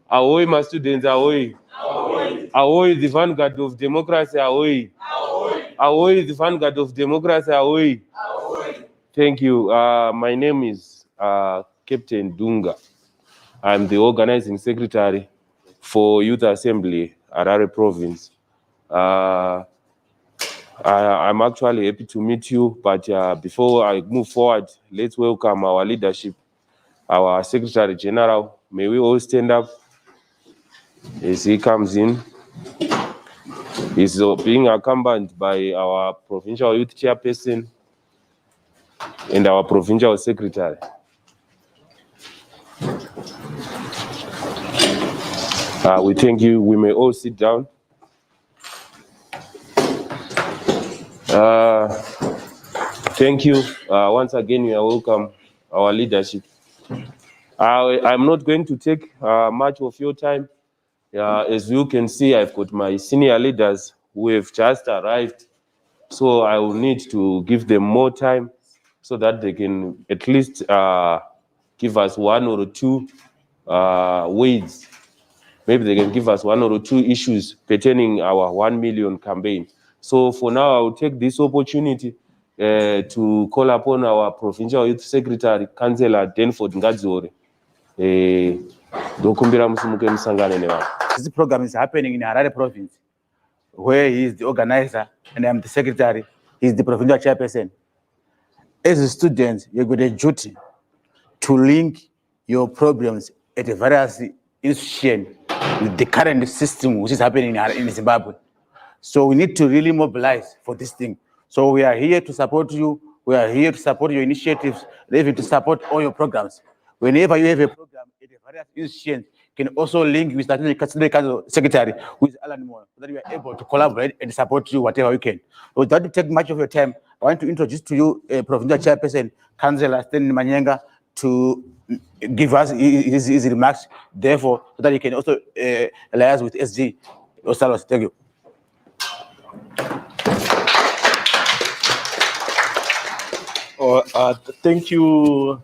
Ahoy, my students, ahoy. Ahoy. Ahoy, the vanguard of democracy, ahoy. Ahoy. Ahoy, the vanguard of democracy, ahoy. Ahoy. Thank you. My name is Captain Dunga. I'm the organizing secretary for Youth Assembly, Harare Province. I'm actually happy to meet you, but before I move forward, let's welcome our leadership, our Secretary General. May we all stand up as he comes in. He's being accompanied by our Provincial Youth Chairperson and our Provincial Secretary. We thank you. We may all sit down. Thank you. Once again, you are welcome, our leadership. I'm not going to take much of your time. As you can see, I've got my senior leaders who have just arrived. So I will need to give them more time so that they can at least give us one or two ways. Maybe they can give us one or two issues pertaining our 1 million campaign. So for now, I will take this opportunity to call upon our Provincial Youth Secretary, Councillor Denford Ngadzore. This program is happening in Harare Province, where he is the organizer and I'm the secretary. He is the provincial chairperson. As a student, you've got a duty to link your problems at a various institutions with the current system which is happening in Zimbabwe. So we need to really mobilize for this thing. So we are here to support you. We are here to support your initiatives, even to support all your programs. Whenever you have a program at a various institutions, can also link with the Council Secretary, who is Alan Moore, so that we are able to collaborate and support you whatever we can. Without take much of your time, I want to introduce to you a Provincial Chairperson, Councillor Stanley Manyenga, to give us his remarks, therefore, so that he can also liaise with SG Ostallos. Thank you. Thank you,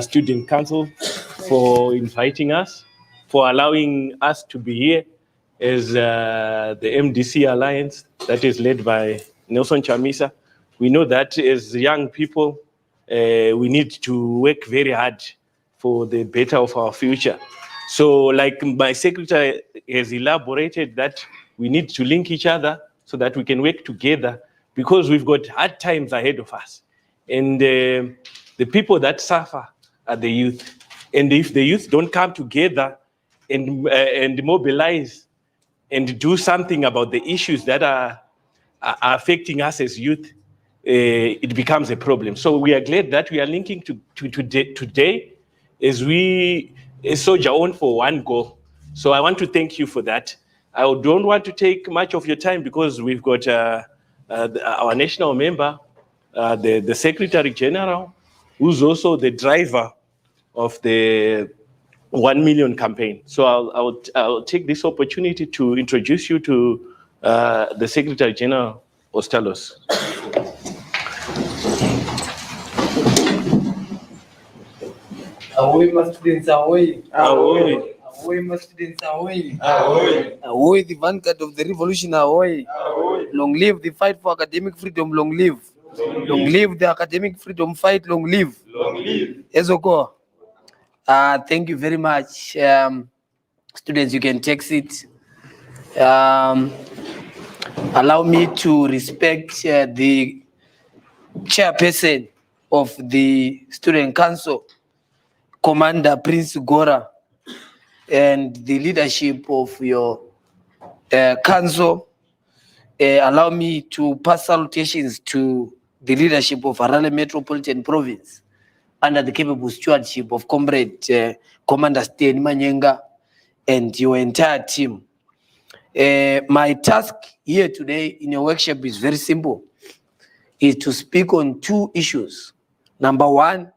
Student Council, for inviting us, for allowing us to be here as the MDC Alliance that is led by Nelson Chamisa. We know that as young people, we need to work very hard for the better of our future. So like my secretary has elaborated that we need to link each other so that we can work together because we've got hard times ahead of us. And the people that suffer are the youth. And if the youth don't come together and mobilize and do something about the issues that are affecting us as youth, it becomes a problem. So we are glad that we are linking today as we soldier on for one goal. So I want to thank you for that. I don't want to take much of your time because we've got our national member, the Secretary General, who's also the driver of the 1 million campaign. So I'll take this opportunity to introduce you to the Secretary General, Ostallos. Ahoy, my students, ahoy. Ahoy. Ahoy, my students, ahoy. Ahoy. Ahoy, the vanguard of the revolution, ahoy. Ahoy. Long live the fight for academic freedom, long live. Long live the academic freedom fight, long live. Long live. Ezoko. Thank you very much. Students, you can take it. Allow me to respect the chairperson of the Student Council, Commander Prince Gora, and the leadership of your council. Allow me to pass salutations to the leadership of Harare Metropolitan Province under the capable stewardship of Comrade Commander Stanley Manyenga and your entire team. My task here today in your workshop is very simple, is to speak on two issues. Number one,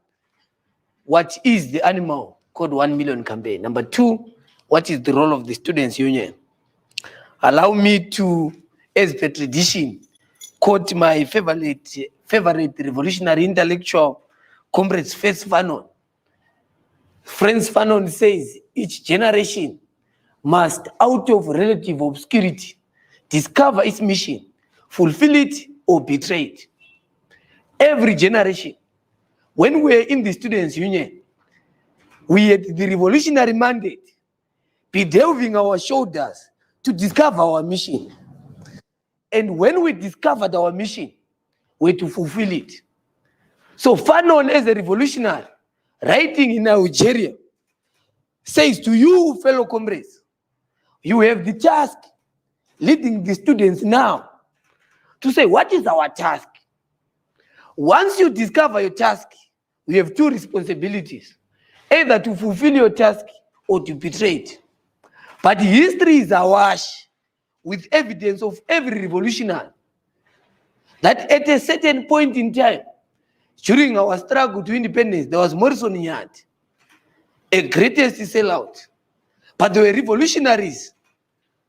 what is the animal called 1 million campaign? Number two, what is the role of the Students' Union? Allow me to, as per tradition, quote my favorite revolutionary intellectual, Comrade Franz Fanon. Franz Fanon says, each generation must, out of relative obscurity, discover its mission, fulfill it, or betray it. Every generation, when we were in the Students' Union, we had the revolutionary mandate, bedelving our shoulders to discover our mission. And when we discovered our mission, we had to fulfill it. So Fanon, as a revolutionary, writing in Algeria, says to you, fellow comrades, you have the task, leading the students now, to say, what is our task? Once you discover your task, you have two responsibilities, either to fulfill your task or to betray it. But history is awash with evidence of every revolutionary that at a certain point in time, during our struggle to independence, there was Morrison Yard, a greatest sellout. But there were revolutionaries,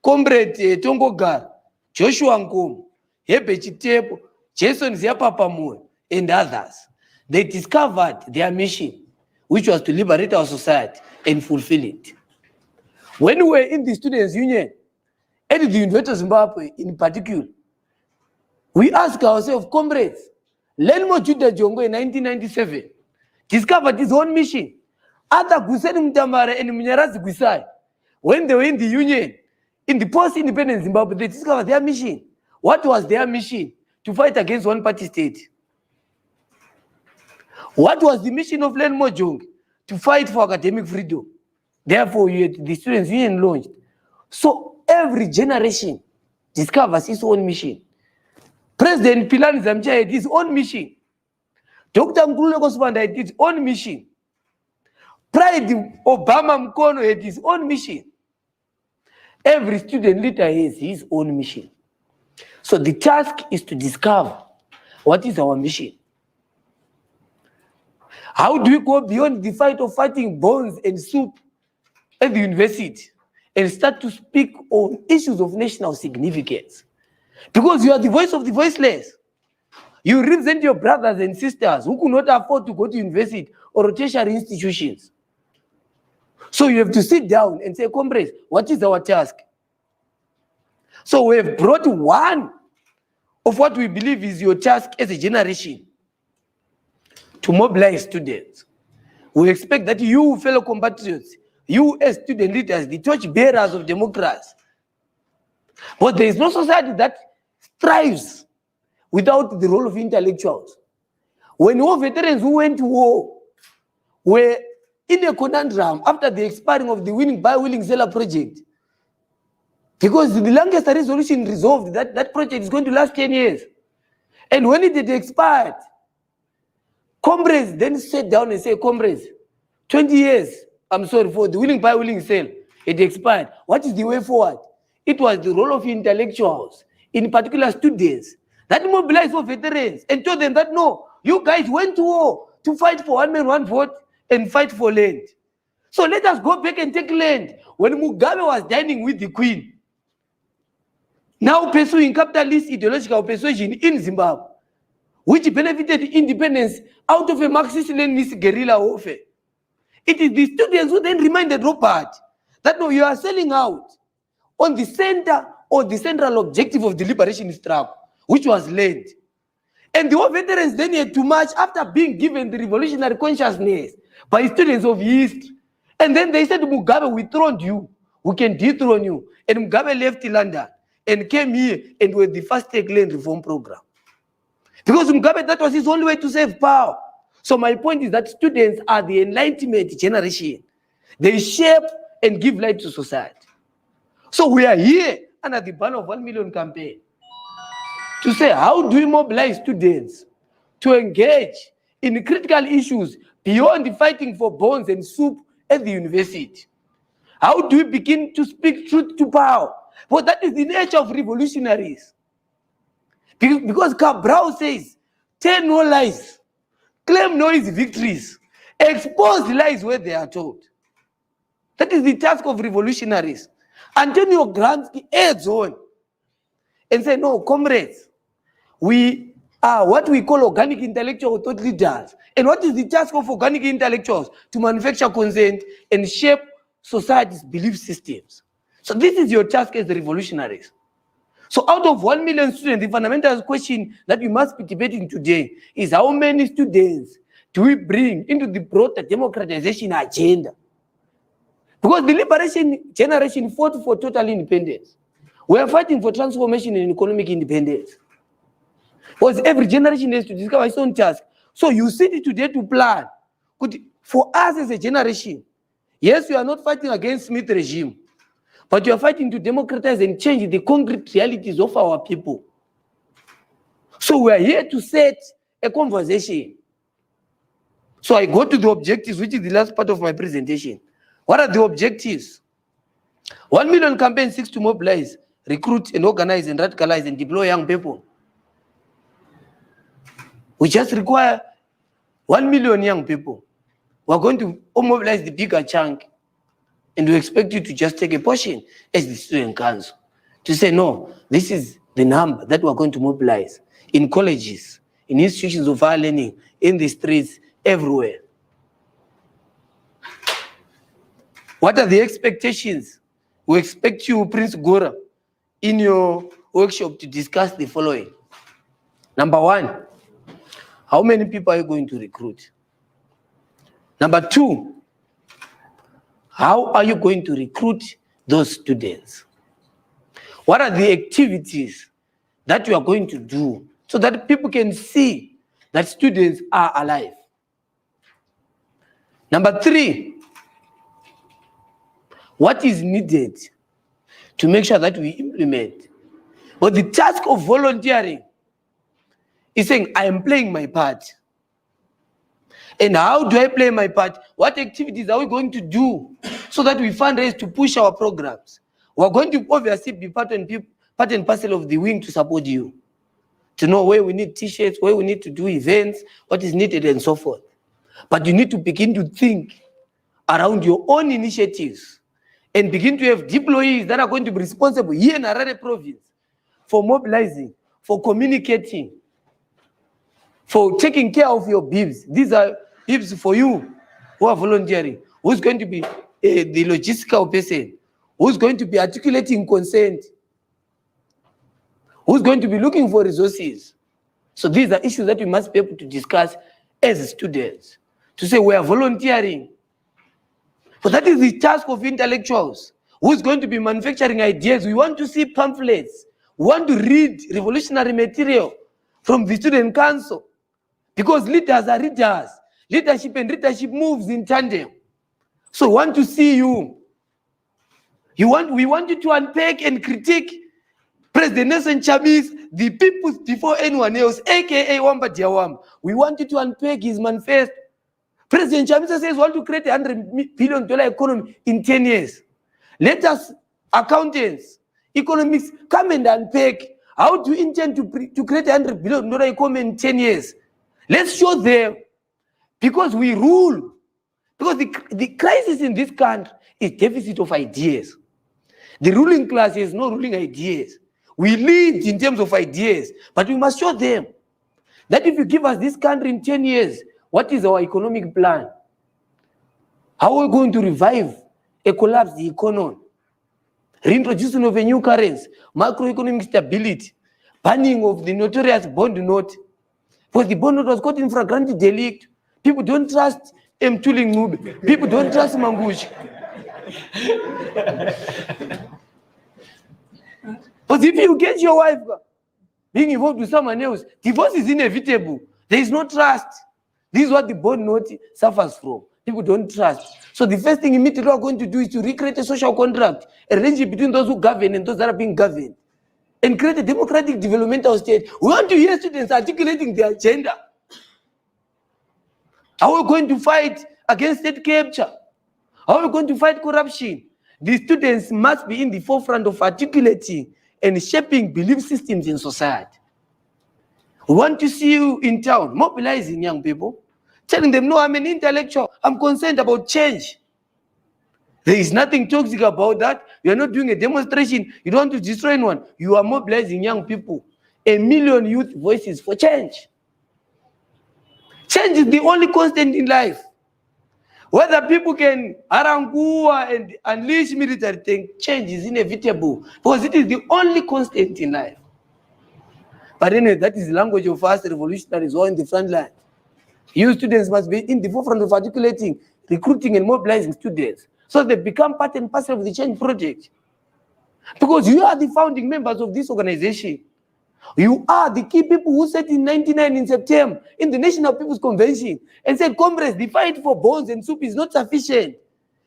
Comrade Tongogar, Joshua Nkom, Hebe Chitepo, Jason Ziapapamwe, and others. They discovered their mission, which was to liberate our society and fulfill it. When we were in the Students' Union, and the University of Zimbabwe in particular, we asked ourselves, comrades, Lenmo Judah Jongo in 1997 discovered his own mission. Other Guseni Mtamara and Munyarazi Gusai, when they were in the Union, in the post-independent Zimbabwe, they discovered their mission. What was their mission? To fight against one-party state. What was the mission of Len Mojong? To fight for academic freedom. Therefore, the Students' Union launched. So every generation discovers its own mission. President Pilani Zamcha had his own mission. Dr. Nkululeko Sibanda had his own mission. Pride Obama Mkono had his own mission. Every student leader has his own mission. So the task is to discover what is our mission. How do we go beyond the fight of fighting bones and soup at the university and start to speak on issues of national significance? Because you are the voice of the voiceless. You represent your brothers and sisters who could not afford to go to university or tertiary institutions. So you have to sit down and say, comrades, what is our task? So we have brought one of what we believe is your task as a generation to mobilize students. We expect that you, fellow compatriots, you as student leaders, the torch bearers of democracy. But there is no society that thrives without the role of intellectuals. When war veterans who went to war were in a conundrum after the expiring of the Winning by Willing Seller project, because the Lancaster resolution resolved that that project is going to last 10 years. And when it had expired, comrades then sat down and said, comrades, 20 years, I'm sorry, for the Willing by Willing Sale, it expired. What is the way forward? It was the role of intellectuals, in particular students, that mobilized for veterans and told them that, no, you guys went to war to fight for one man, one vote and fight for land. So let us go back and take land. When Mugabe was dining with the Queen, now pursuing capitalist ideological persuasion in Zimbabwe, which benefited independence out of a Marxist-Leninist guerrilla warfare. It is the students who then reminded Robert that no, you are selling out on the center or the central objective of the liberation struggle, which was land. And the war veterans then had to march after being given the revolutionary consciousness by students of history. And then they said, Mugabe, we throned you. We can dethrone you. And Mugabe left London and came here and with the first take land reform program. Because Mugabe, that was his only way to save power. So my point is that students are the enlightenment generation. They shape and give light to society. So we are here under the banner of 1 million campaign to say, how do we mobilize students to engage in critical issues beyond the fighting for bones and soup at the university? How do we begin to speak truth to power? Well, that is the nature of revolutionaries. Because Cabral says, tell no lies, claim no easy victories, expose lies where they are told. That is the task of revolutionaries. Antonio Gramsci adds on and say, no, comrades, we are what we call organic intellectual thought leaders. And what is the task of organic intellectuals? To manufacture consent and shape society's belief systems. So this is your task as the revolutionaries. So out of 1 million students, the fundamental question that we must be debating today is how many students do we bring into the broader democratization agenda? Because the liberation generation fought for total independence. We are fighting for transformation and economic independence. Because every generation has to discover its own task. So you sit today to plan. For us as a generation, yes, we are not fighting against Smith regime, but you are fighting to democratize and change the concrete realities of our people. So we are here to set a conversation. So I go to the objectives, which is the last part of my presentation. What are the objectives? 1 million campaign seeks to mobilize, recruit, and organize, and radicalize, and deploy young people. We just require 1 million young people. We're going to mobilize the bigger chunk, and we expect you to just take a portion as the student council to say, no, this is the number that we're going to mobilize in colleges, in institutions of higher learning, in the streets, everywhere. What are the expectations? We expect you, Prince Gora, in your workshop to discuss the following. Number one, how many people are you going to recruit? Number two, how are you going to recruit those students? What are the activities that you are going to do so that people can see that students are alive? Number three, what is needed to make sure that we implement? But the task of volunteering is saying, I am playing my part. And how do I play my part? What activities are we going to do so that we fundraise to push our programs? We're going to obviously be part and parcel of the wing to support you, to know where we need t-shirts, where we need to do events, what is needed, and so forth. But you need to begin to think around your own initiatives and begin to have deployees that are going to be responsible here in Harare province for mobilizing, for communicating, for taking care of your bibs. These are bibs for you who are volunteering. Who's going to be the logistical person? Who's going to be articulating consent? Who's going to be looking for resources? So these are issues that we must be able to discuss as students, to say we are volunteering. But that is the task of intellectuals. Who's going to be manufacturing ideas? We want to see pamphlets. We want to read revolutionary material from the student council. Because leaders are readers. Leadership and readership moves in tandem. So we want to see you. We want you to unpack and critique President Nelson Chamisa, the people before anyone else, aka Wamba Diawam. We want you to unpack his manifesto. President Chamisa says we want to create a $100 billion economy in 10 years. Let us, accountants, economists, come and unpack. How do you intend to create a $100 billion economy in 10 years? Let's show them, because we rule. Because the crisis in this country is deficit of ideas. The ruling class has no ruling ideas. We lead in terms of ideas, but we must show them that if you give us this country in 10 years, what is our economic plan? How are we going to revive a collapsed economy? Reintroducing of a new currency, macroeconomic stability, banning of the notorious bond note. Because the bond note was caught in flagrant delict. People don't trust Mtuling Ngube. People don't trust Mangush. But if you get your wife being involved with someone else, divorce is inevitable. There is no trust. This is what the bond note suffers from. People don't trust. So the first thing immediately we're going to do is to recreate a social contract, a relationship between those who govern and those that are being governed, and create a democratic developmental state. We want to hear students articulating their agenda. How are we going to fight against state capture? How are we going to fight corruption? The students must be in the forefront of articulating and shaping belief systems in society. We want to see you in town, mobilizing young people, telling them, no, I'm an intellectual. I'm concerned about change. There is nothing toxic about that. You are not doing a demonstration. You don't want to destroy anyone. You are mobilizing young people. 1 million youth voices for change. Change is the only constant in life. Whether people can arangua and unleash military tank, change is inevitable because it is the only constant in life. But anyway, that is the language of us revolutionaries who are in the front line. You students must be in the forefront of articulating, recruiting and mobilizing students so they become part and parcel of the change project. Because you are the founding members of this organization. You are the key people who said in 1999 in September in the National People's Convention and said, comrades, the fight for bones and soup is not sufficient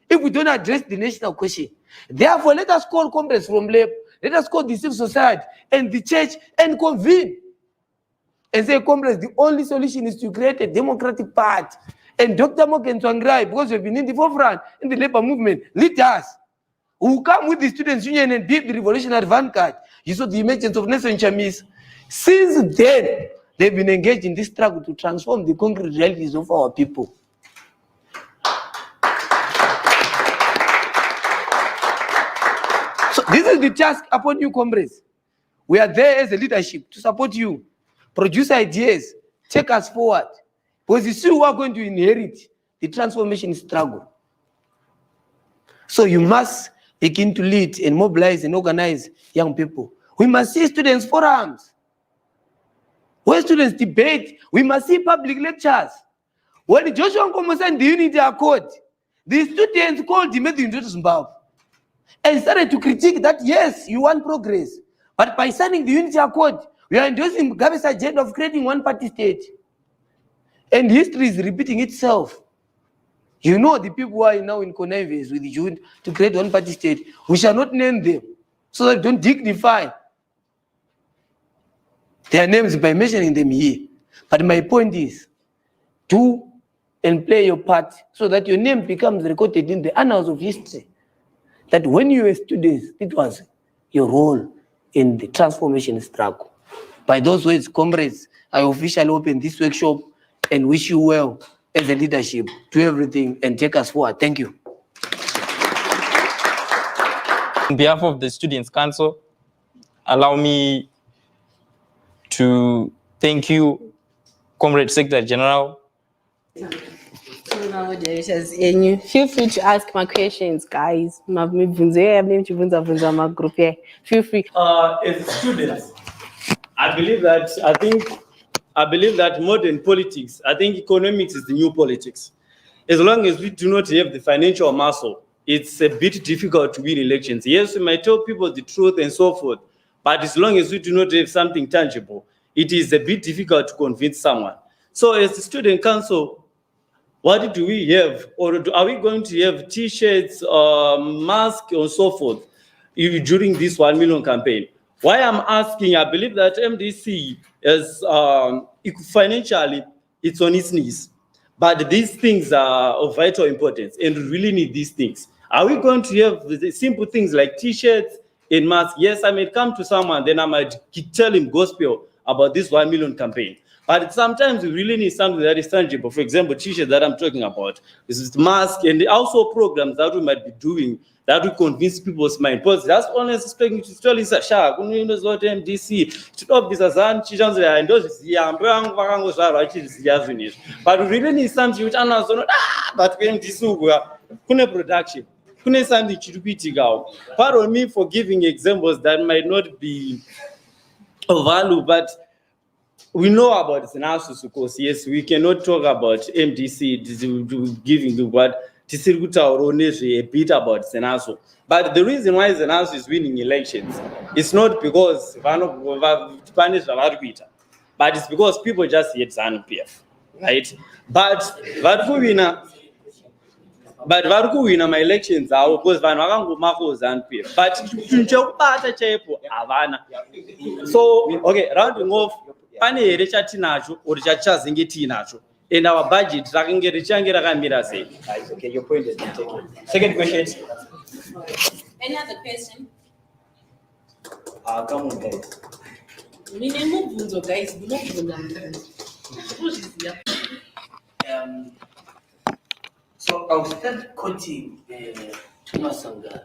if we don't address the national question. Therefore, let us call comrades from labor, let us call the civil society and the church and convene and say, comrades, the only solution is to create a democratic party. And Dr. Morgan Tsvangirai, because we've been in the forefront in the labor movement, lead us. Who come with the Students' Union and build the revolutionary vanguard. You saw the emergence of Nelson Chamisa. Since then, they've been engaged in this struggle to transform the concrete realities of our people. So this is the task upon you, comrades. We are there as a leadership to support you, produce ideas, take us forward. Because it's you who are going to inherit the transformation struggle. So you must begin to lead and mobilize and organize young people. We must see students' forums, where students debate. We must see public lectures. When Joshua Nkomo signed the Unity Accord, the students called him at the University of Zimbabwe and started to critique that, yes, you want progress. But by signing the Unity Accord, we are endorsing Mugabe's agenda of creating one-party state. And history is repeating itself. You know the people who are now in connivance with the June to create one-party state. We shall not name them so that we don't dignify their names by mentioning them here. But my point is, do and play your part so that your name becomes recorded in the annals of history. That when you were students, it was your role in the transformation struggle. By those words, comrades, I officially open this workshop and wish you well as a leadership, do everything and take us forward. Thank you. On behalf of the Students' Council, allow me to thank you, Comrade Secretary General. Feel free to ask my questions, guys. Feel free. As students, I believe that modern politics, I think economics is the new politics. As long as we do not have the financial muscle, it's a bit difficult to win elections. Yes, we might tell people the truth and so forth, but as long as we do not have something tangible, it is a bit difficult to convince someone. So as the student council, what do we have? Or are we going to have T-shirts, masks, or so forth during this 1 million campaign? Why I'm asking, I believe that MDC is financially, it's on its knees. But these things are of vital importance and we really need these things. Are we going to have the simple things like T-shirts and masks? Yes, I might come to someone, then I might tell him gospel about this 1 million campaign. But sometimes we really need something that is tangible. For example, T-shirts that I'm talking about. This is mask and also programs that we might be doing that will convince people's mind. Because that's honestly speaking, to tell you, Sasha, MDC, but we really need something which are but MDC, production. Something to pardon me for giving examples that might not be of value, but we know about Zenasus, of course. Yes, we cannot talk about MDC giving what a bit about Zenasu. But the reason why Zenasu is winning elections is not because but it's because people just hate ZANU-PF, right? But vari kuwina ma-elections avo because vanhu vakangomako ZANU-PF but chekubata chaipo havana. So okay, rounding off, pane here chatinacho or chachazenge tinacho and our budget rakange richange rakamira sei. Okay, your point is taken. Second question. Any other question? Come on, guys. So I'll start quoting Thomas Sankara.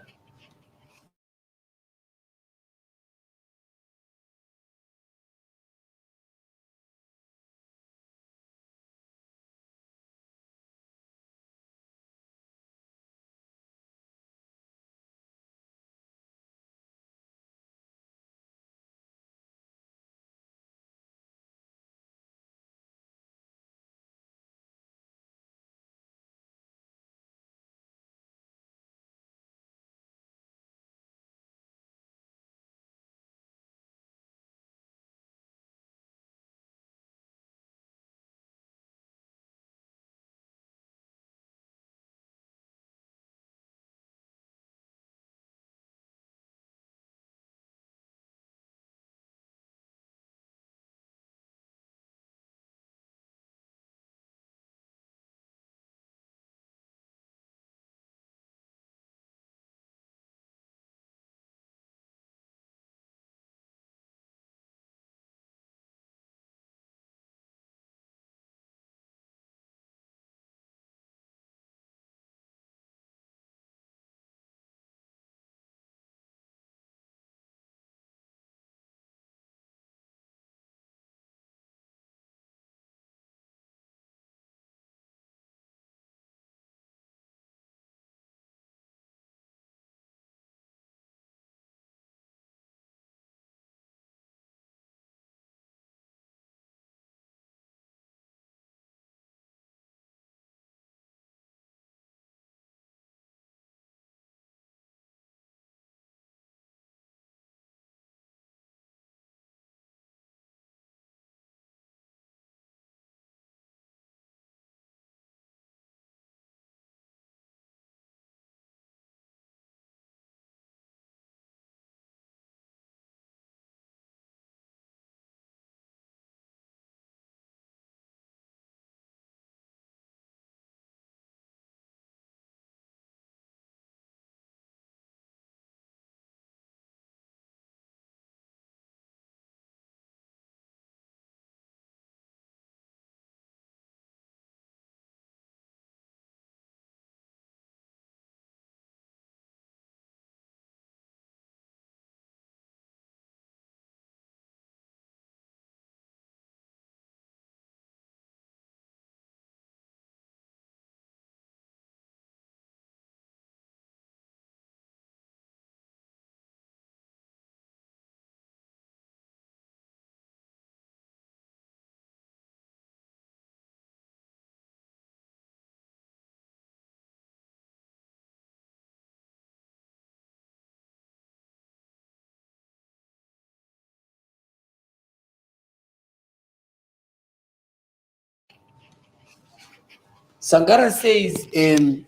Sankara says a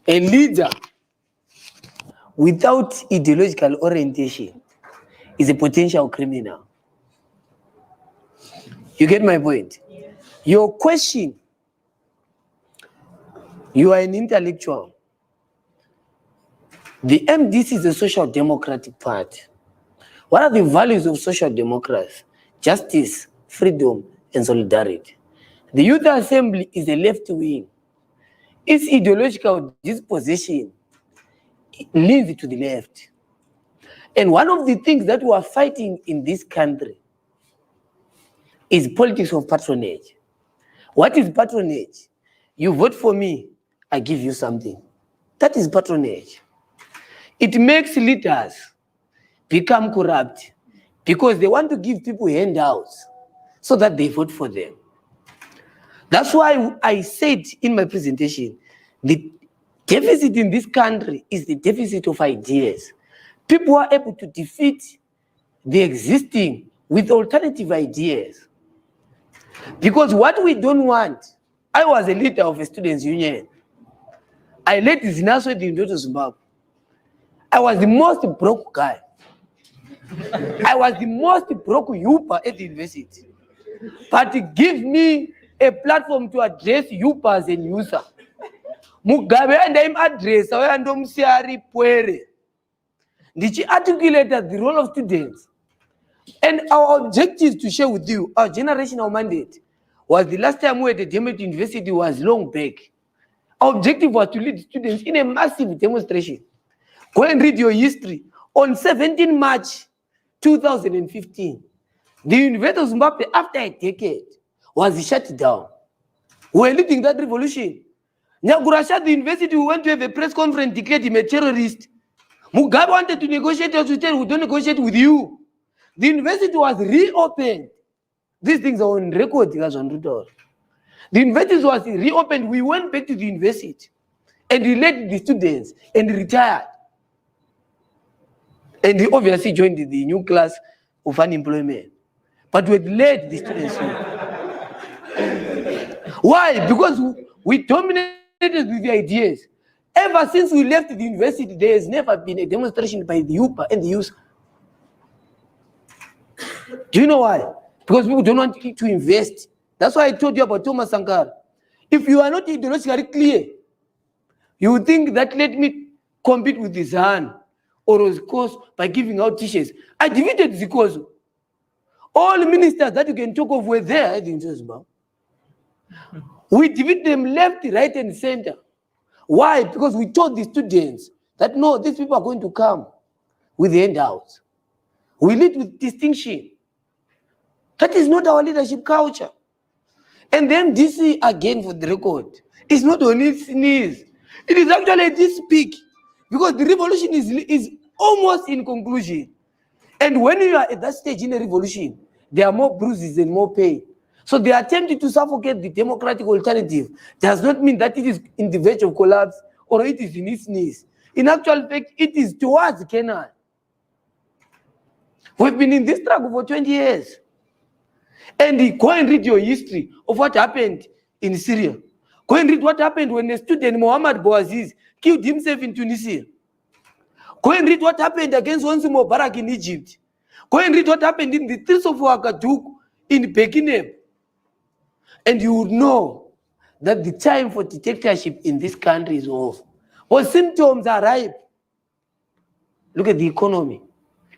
leader without ideological orientation is a potential criminal. You get my point? Your question, you are an intellectual. The MDC is a social democratic party. What are the values of social democracy? Justice, freedom, and solidarity. The Youth Assembly is a left wing. Its ideological disposition leans to the left. And one of the things that we are fighting in this country is politics of patronage. What is patronage? You vote for me, I give you something. That is patronage. It makes leaders become corrupt because they want to give people handouts so that they vote for them. That's why I said in my presentation, the deficit in this country is the deficit of ideas. People are able to defeat the existing with alternative ideas. Because what we don't want, I was a leader of a students' union. I led the Zinaso in Zimbabwe. I was the most broke guy. I was the most broke youper at the university. But it gives me a platform to address youpers and user. Mugabe and I'm address, I am Siari Puere. Did she articulate the role of students? And our objective to share with you, our generational mandate, was the last time we at the Demet University was long back. Our objective was to lead students in a massive demonstration. Go and read your history. On 17 March 2015, the University of Zimbabwe, after a decade, was shut down. We were leading that revolution. Nyagurasha, the university, we went to have a press conference, declared him a terrorist. Mugabe wanted to negotiate us, we said, we don't negotiate with you. The university was reopened. These things are on record, guys, on Twitter. The university was reopened. We went back to the university and we led the students and retired. And he obviously joined the new class of unemployment. But we led the students. Why? Because we dominated with the ideas. Ever since we left the university, there has never been a demonstration by the youth and the youth. Do you know why? Because people don't want to invest. That's why I told you about Thomas Sankara. If you are not ideologically clear, you would think that let me compete with the Zan or his cause by giving out t-shirts. I defeated the cause. All ministers that you can talk of were there at the Zimbabwe. We defeated them left, right, and center. Why? Because we told the students that no, these people are going to come with handouts. We lead with distinction. That is not our leadership culture. And then DC, again for the record, is not on its knees. It is actually this big. Because the revolution is almost in conclusion. And when you are at that stage in a revolution, there are more bruises and more pain. So the attempt to suffocate the democratic alternative does not mean that it is in the verge of collapse or it is in its knees. In actual fact, it is towards Canaan. We've been in this struggle for 20 years. And go and read your history of what happened in Syria. Go and read what happened when a student, Muhammad Bouaziz, killed himself in Tunisia. Go and read what happened against Hosni Mubarak in Egypt. Go and read what happened in the streets of Ouagadougou in Beguine. And you would know that the time for dictatorship in this country is over. But symptoms are ripe. Look at the economy.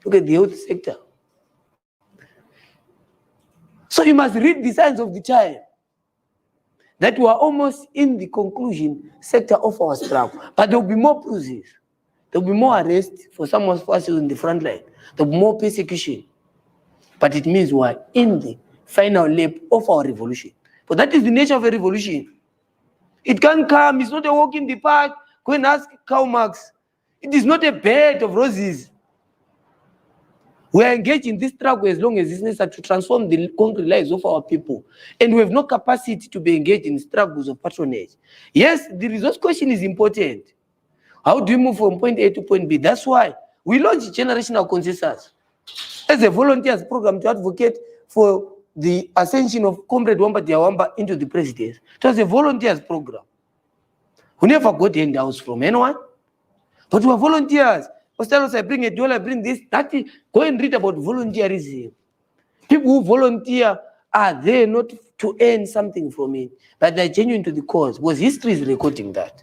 Look at the health sector. So you must read the signs of the time. That we are almost in the conclusion sector of our struggle. But there will be more bruises. There will be more arrests for some of us in the front line. There will be more persecution. But it means we are in the final lap of our revolution. But that is the nature of a revolution. It can't come. It's not a walk in the park. Go and ask Karl Marx. It is not a bed of roses. We are engaged in this struggle as long as it's necessary to transform the concrete lives of our people. And we have no capacity to be engaged in struggles of patronage. Yes, the resource question is important. How do we move from point A to point B? That's why we launched generational consensus as a volunteers program to advocate for the ascension of Comrade Wamba Diawamba into the presidency, it was a volunteers program. We never got handouts from anyone, but we were volunteers. Ostallos, I bring $1, I bring this, that. Go and read about volunteerism. People who volunteer are there not to earn something from it, but they're genuine to the cause, because history is recording that.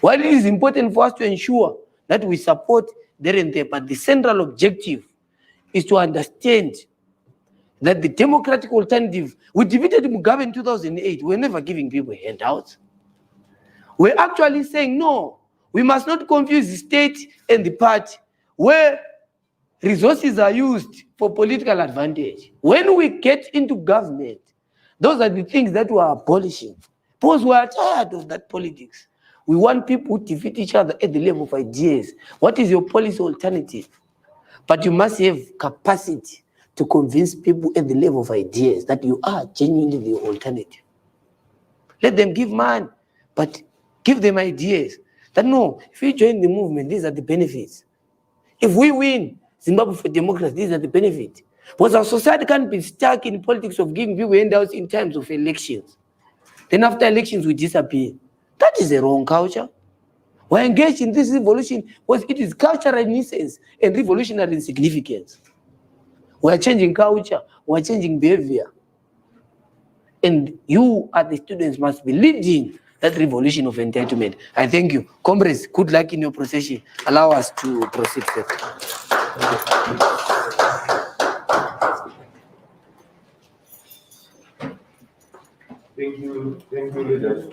While it is important for us to ensure that we support there and there, but the central objective is to understand that the democratic alternative, we defeated Mugabe in 2008, we're never giving people handouts. We're actually saying, no, we must not confuse the state and the party, where resources are used for political advantage. When we get into government, those are the things that we are abolishing, because we are tired of that politics. We want people to defeat each other at the level of ideas. What is your policy alternative? But you must have capacity to convince people at the level of ideas that you are genuinely the alternative. Let them give money, but give them ideas that no, if you join the movement, these are the benefits. If we win Zimbabwe for democracy, these are the benefits. Because our society can't be stuck in politics of giving people handouts in times of elections. Then after elections, we disappear. That is a wrong culture. We're engaged in this revolution because it is cultural in essence and revolutionary in significance. We're changing culture, we're changing behavior. And you, as the students, must be leading that revolution of entitlement. I thank you. Comrades, good luck in your procession. Allow us to proceed further. Thank you, leaders.